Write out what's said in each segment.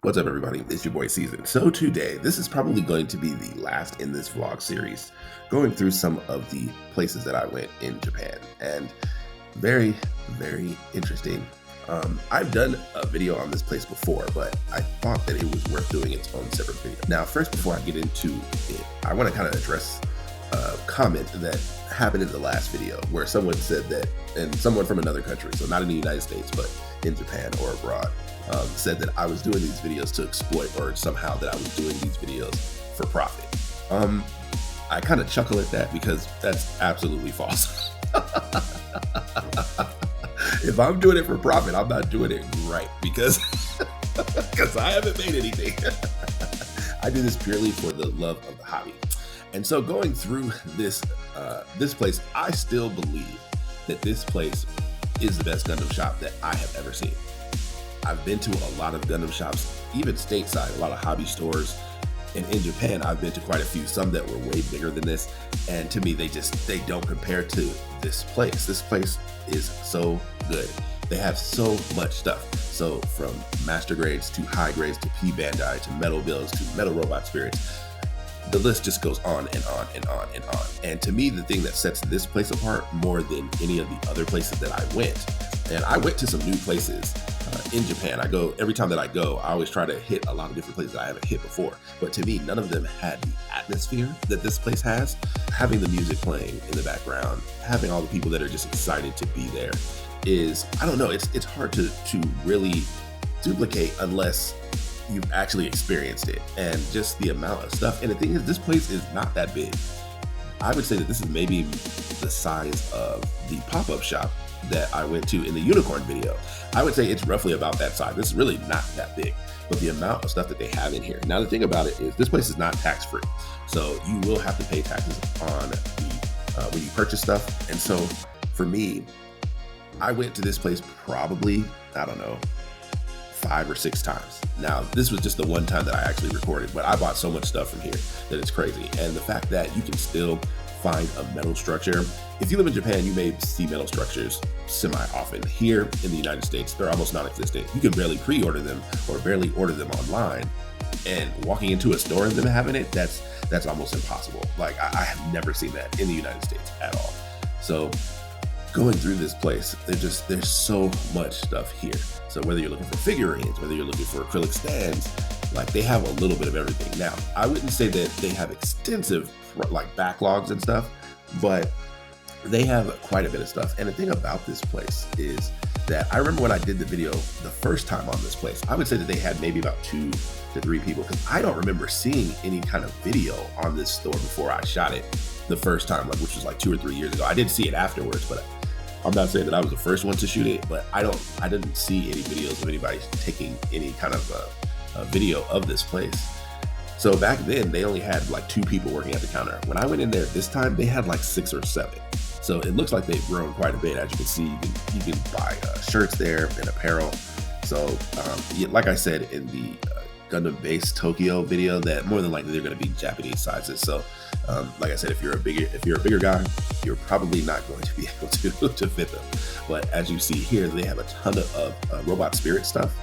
What's up, everybody? It's your boy Season. So today, this is probably going to be the last in this vlog series, going through some of the places that I went in Japan, and very, very interesting. I've done a video on this place before, but I thought that it was worth doing its own separate video. Now, first, before I get into it, I want to kind of address a comment that happened in the last video where someone said that, and someone from another country, so not in the United States, but in Japan or abroad, said that I was doing these videos to exploit, or somehow that I was doing these videos for profit. I kind of chuckle at that because that's absolutely false. If I'm doing it for profit, I'm not doing it right because I haven't made anything. I do this purely for the love of the hobby. And so going through this place, I still believe that this place is the best Gundam shop that I have ever seen. I've been to a lot of Gundam shops, even stateside, a lot of hobby stores. And in Japan, I've been to quite a few, some that were way bigger than this. And to me, they don't compare to this place. This place is so good. They have so much stuff. So from master grades to high grades to P-Bandai to metal builds to metal robot spirits, the list just goes on and on and on and on. And to me, the thing that sets this place apart more than any of the other places that I went, and I went to some new places in Japan. Every time that I go, I always try to hit a lot of different places that I haven't hit before. But to me, none of them had the atmosphere that this place has. Having the music playing in the background, having all the people that are just excited to be there is, I don't know, it's hard to really duplicate unless you've actually experienced it, and just the amount of stuff. And the thing is, this place is not that big. I would say that this is maybe the size of the pop-up shop that I went to in the unicorn video. I would say it's roughly about that size. This is really not that big, but the amount of stuff that they have in here. Now, the thing about it is this place is not tax-free. So you will have to pay taxes on when you purchase stuff. And so for me, I went to this place probably, I don't know, 5 or 6 times. Now, this was just the one time that I actually recorded, but I bought so much stuff from here that it's crazy. And the fact that you can still find a metal structure. If you live in Japan, you may see metal structures semi-often. Here in the United States, they're almost non-existent. You can barely pre-order them or barely order them online. And walking into a store and them having it, that's almost impossible. Like, I have never seen that in the United States at all. So going through this place, there's so much stuff here. So whether you're looking for figurines, whether you're looking for acrylic stands, like, they have a little bit of everything. Now, I wouldn't say that they have extensive like backlogs and stuff, but they have quite a bit of stuff. And the thing about this place is that I remember when I did the video the first time on this place, I would say that they had maybe about 2 to 3 people, because I don't remember seeing any kind of video on this store before I shot it the first time, like, which was like 2 or 3 years ago. I did see it afterwards, but I'm not saying that I was the first one to shoot it, but I didn't see any videos of anybody taking any kind of a video of this place. So back then, they only had like 2 people working at the counter. When I went in there this time, they had like 6 or 7. So it looks like they've grown quite a bit. As you can see, you can buy shirts there and apparel. So like I said in the Gundam Base Tokyo video, that more than likely they're going to be Japanese sizes. So like I said, if you're a bigger guy, you're probably not going to be able to fit them. But as you see here, they have a ton of robot spirit stuff.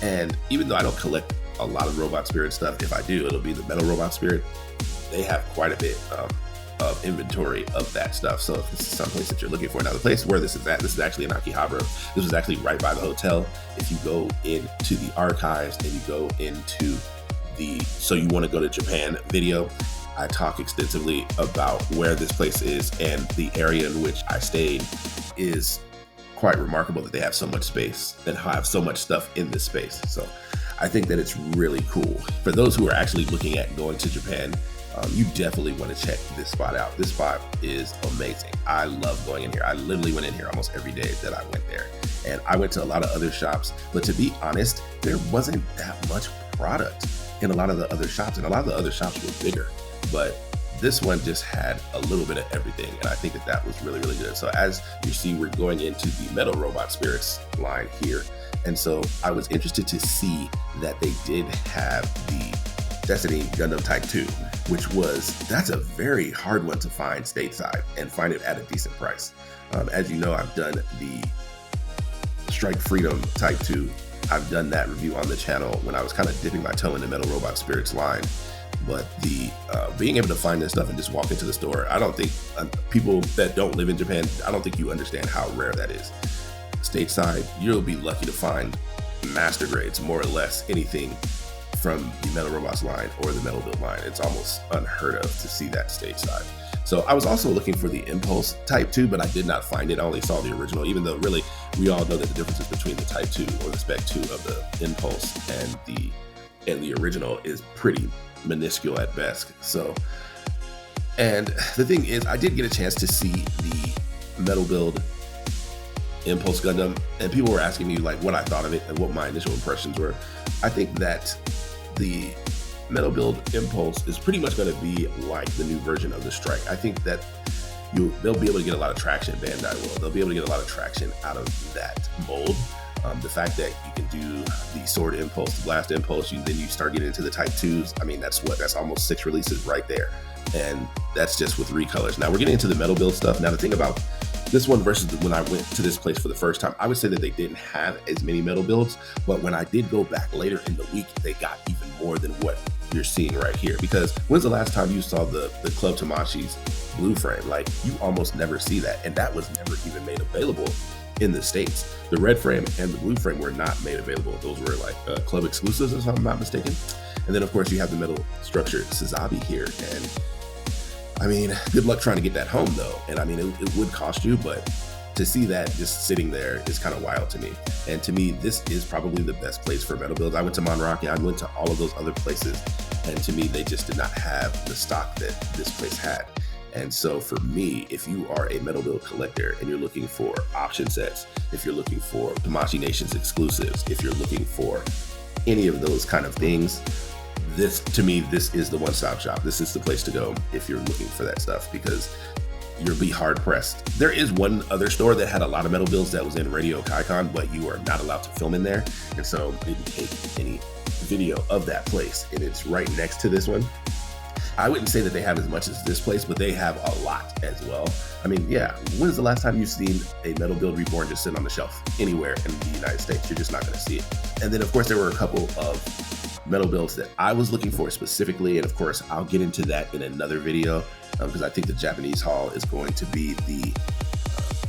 And even though I don't collect a lot of robot spirit stuff, if I do, it'll be the metal robot spirit. They have quite a bit of inventory of that stuff. So if this is someplace that you're looking for, now the place where this is at, this is actually in Akihabara. This was actually right by the hotel. If you go into the archives and you go into the So You Want to Go to Japan video, I talk extensively about where this place is, and the area in which I stayed is quite remarkable that they have so much space and have so much stuff in this space. So I think that it's really cool. For those who are actually looking at going to Japan, you definitely want to check this spot out. This spot is amazing. I love going in here. I literally went in here almost every day that I went there. And I went to a lot of other shops, but to be honest, there wasn't that much product in a lot of the other shops, and a lot of the other shops were bigger. But this one just had a little bit of everything, and I think that was really, really good. So as you see, we're going into the metal robot spirits line here. And so I was interested to see that they did have the Destiny Gundam Type 2, that's a very hard one to find stateside and find it at a decent price. As you know, I've done the Strike Freedom Type 2 I've done that review on the channel when I was kind of dipping my toe in the Metal Robot Spirits line. But the being able to find this stuff and just walk into the store, I don't think people that don't live in Japan, I don't think you understand how rare that is. Stateside, you'll be lucky to find master grades, more or less anything from the Metal Robots line or the Metal Build line. It's almost unheard of to see that stateside. So I was also looking for the Impulse Type 2, but I did not find it. I only saw the original, even though really we all know that the differences between the Type 2 or the Spec 2 of the Impulse and the original is pretty minuscule at best. So, and the thing is, I did get a chance to see the Metal Build Impulse Gundam, and people were asking me like what I thought of it and what my initial impressions were. I think that the Metal Build Impulse is pretty much going to be like the new version of the Strike. I think that they'll be able to get a lot of traction, Bandai will. They'll be able to get a lot of traction out of that mold. The fact that you can do the Sword Impulse, the Blast Impulse, then you start getting into the Type 2s. I mean, that's almost 6 releases right there. And that's just with recolors. Now we're getting into the Metal Build stuff. Now the thing about this one versus when I went to this place for the first time, I would say that they didn't have as many Metal Builds, but when I did go back later in the week, they got even more than what you're seeing right here. Because when's the last time you saw the Club Tamashi's blue frame? Like, you almost never see that, and that was never even made available in the States. The red frame and the blue frame were not made available. Those were like club exclusives, if I'm not mistaken. And then of course you have the metal structured Sazabi here, and I mean, good luck trying to get that home though. And I mean, it would cost you, but to see that just sitting there is kind of wild to me. And to me, this is probably the best place for metal builds. I went to Monrock, I went to all of those other places, and to me, they just did not have the stock that this place had. And so for me, if you are a metal build collector and you're looking for option sets, if you're looking for Tamashi Nations exclusives, if you're looking for any of those kind of things, to me, this is the one-stop shop. This is the place to go if you're looking for that stuff, because you'll be hard pressed. There is one other store that had a lot of metal builds that was in Radio Kaikon, but you are not allowed to film in there. And so I didn't take any video of that place. And it's right next to this one. I wouldn't say that they have as much as this place, but they have a lot as well. I mean, yeah, when is the last time you've seen a Metal Build Reborn just sitting on the shelf anywhere in the United States? You're just not going to see it. And then, of course, there were a couple of metal builds that I was looking for specifically. And of course, I'll get into that in another video because I think the Japanese haul is going to be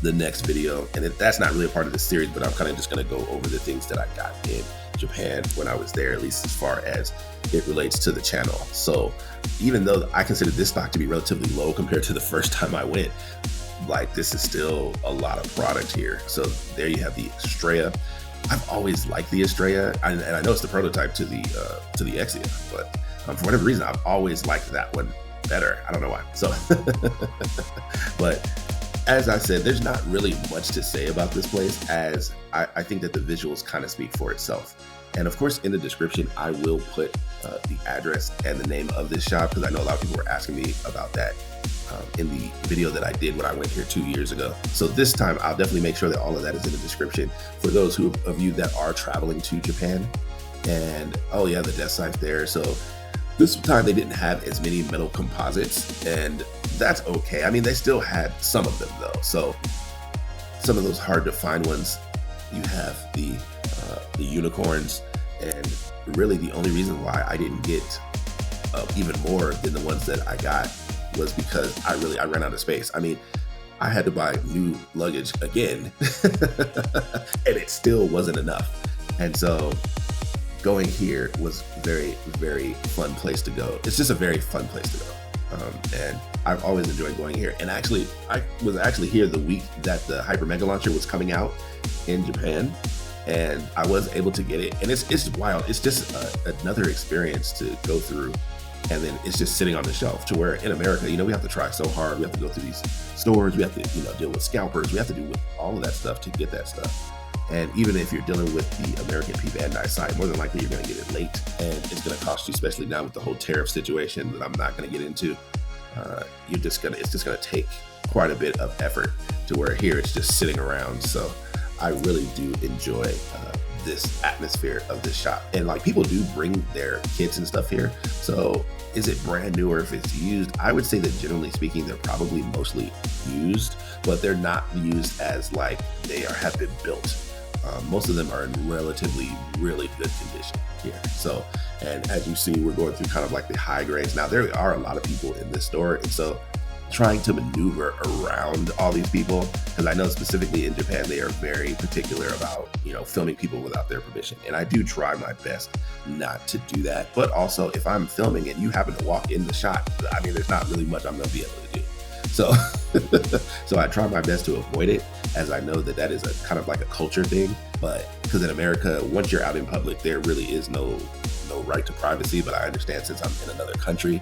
the next video. And that's not really a part of this series, but I'm kind of just going to go over the things that I got in Japan when I was there, at least as far as it relates to the channel. So even though I consider this stock to be relatively low compared to the first time I went, like, this is still a lot of product here. So there you have the Estrella. I've always liked the Estrella, and I know it's the prototype to the Exia, but for whatever reason, I've always liked that one better. I don't know why. So, but as I said, there's not really much to say about this place, as I think that the visuals kind of speak for itself. And of course, in the description, I will put the address and the name of this shop, because I know a lot of people were asking me about that in the video that I did when I went here 2 years ago. So this time, I'll definitely make sure that all of that is in the description for those of you that are traveling to Japan. And oh yeah, the Death Scythe there. So this time they didn't have as many metal composites, and that's okay. I mean, they still had some of them though. So some of those hard to find ones, you have the unicorns, and really the only reason why I didn't get even more than the ones that I got was because I ran out of space. I mean, I had to buy new luggage again and it still wasn't enough. And so going here was very, very fun place to go. It's just a very fun place to go. And I've always enjoyed going here. And actually, I was actually here the week that the Hyper Mega Launcher was coming out in Japan, and I was able to get it. And it's wild. It's just another experience to go through. And then it's just sitting on the shelf, to where in America, we have to try so hard. We have to go through these stores. We have to, deal with scalpers. We have to do with all of that stuff to get that stuff. And even if you're dealing with the American P Bandai side, more than likely you're going to get it late, and it's going to cost you, especially now with the whole tariff situation that I'm not going to get into. It's just going to take quite a bit of effort, to where here it's just sitting around. So I really do enjoy this atmosphere of this shop. And like, people do bring their kits and stuff here. So is it brand new or if it's used? I would say that generally speaking, they're probably mostly used, but they're not used as like they have been built Most of them are in relatively really good condition here. So, and as you see, we're going through kind of like the high grades. Now, there are a lot of people in this store, and so trying to maneuver around all these people, because I know specifically in Japan they are very particular about, you know, filming people without their permission, and I do try my best not to do that. But also, if I'm filming and you happen to walk in the shot, I mean, there's not really much I'm going to be able to do. So so I try my best to avoid it, as I know that that is a kind of like a culture thing. But because in America, once you're out in public, there really is no right to privacy. But I understand, since I'm in another country,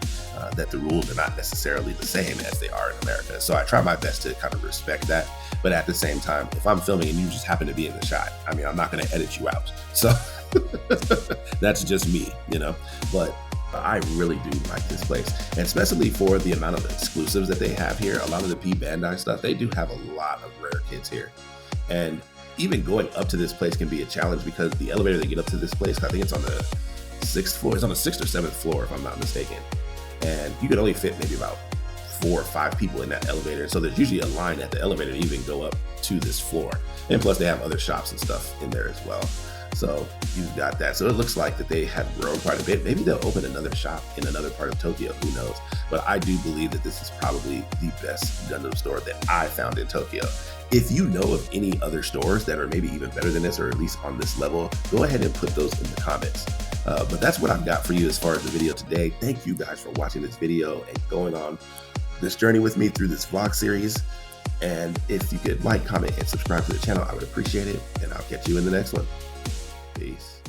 that the rules are not necessarily the same as they are in America. So I try my best to kind of respect that. But at the same time, if I'm filming and you just happen to be in the shot, I mean, I'm not going to edit you out. So that's just me, you know. But I really do like this place, and especially for the amount of exclusives that they have here. A lot of the P Bandai stuff, they do have a lot of rare kits here. And even going up to this place can be a challenge, because the elevator they get up to this place, I think it's on the 6th floor. It's on the 6th or 7th floor, if I'm not mistaken. And you can only fit maybe about 4 or 5 people in that elevator. So there's usually a line at the elevator to even go up to this floor. And plus they have other shops and stuff in there as well. So you've got that. So it looks like that they have grown quite a bit. Maybe they'll open another shop in another part of Tokyo, who knows. But I do believe that this is probably the best Gundam store that I found in Tokyo. If you know of any other stores that are maybe even better than this, or at least on this level, go ahead and put those in the comments. But that's what I've got for you as far as the video today. Thank you guys for watching this video and going on this journey with me through this vlog series. And if you could like, comment, and subscribe to the channel, I would appreciate it. And I'll catch you in the next one. Peace.